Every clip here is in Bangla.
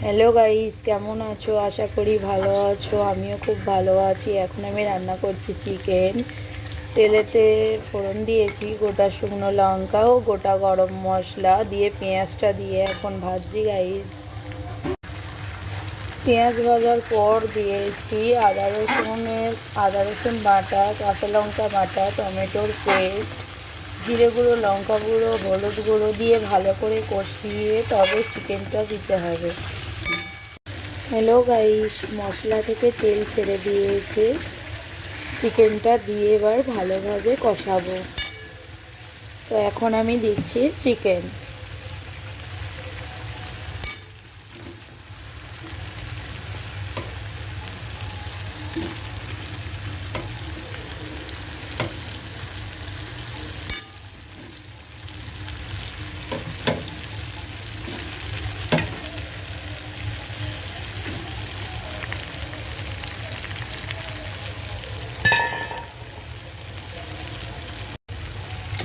হ্যালো গাইস, কেমন আছো? আশা করি ভালো আছো। আমিও খুব ভালো আছি। এখন আমি রান্না করছি চিকেন। তেলেতে ফোড়ন দিয়েছি গোটা শুকনো লঙ্কা ও গোটা গরম মশলা দিয়ে, পেঁয়াজটা দিয়ে এখন ভাজছি গাইস। পেঁয়াজ ভাজার পর দিয়েছি আদা রসুন বাটা, কাঁচা লঙ্কা বাটা, টমেটোর পেস্ট, জিরে গুঁড়ো, লঙ্কা গুঁড়ো, হলুদ গুঁড়ো দিয়ে ভালো করে কষিয়ে তবে চিকেনটা দিতে হবে। হ্যালো গাইস, মশলা থেকে তেল ছেড়ে দিয়েছে। চিকেনটা দিয়ে এবার ভালোভাবে কষাবো। তো এখন আমি দিচ্ছি চিকেন।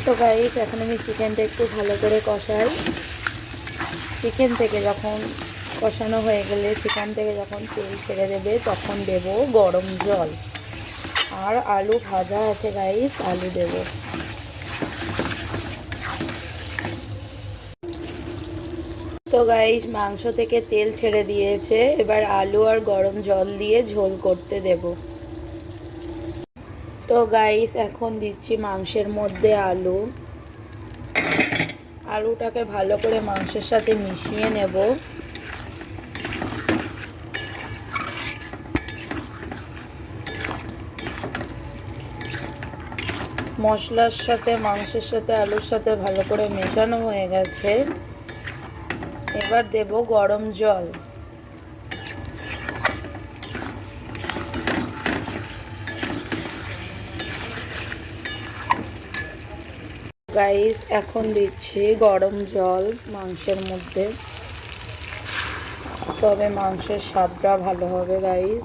তো গাইস, এখন আমি চিকেনটা একটু ভালো করে কষাই। চিকেন থেকে যখন কষানো হয়ে গেলে, চিকেন থেকে যখন তেল ছেড়ে দেবে, তখন দেব গরম জল। আর আলু ভাজা আছে গাইস, আলু দেব। তো গাইস, মাংস থেকে তেল ছেড়ে দিয়েছে। এবার আলু আর গরম জল দিয়ে ঝোল করতে দেব। তো গাইস, এখন দিচ্ছি মাংসের মধ্যে আলু। আলুটাকে ভালো করে মাংসের সাথে মিশিয়ে নেব। মশলার সাথে, মাংসের সাথে, আলুর সাথে ভালো করে মেশানো হয়ে গেছে। এবার দেব গরম জল। গাইস, এখন দিচ্ছি গরম জল মাংসের মধ্যে, তবে মাংসের স্বাদটা ভালো হবে গাইস।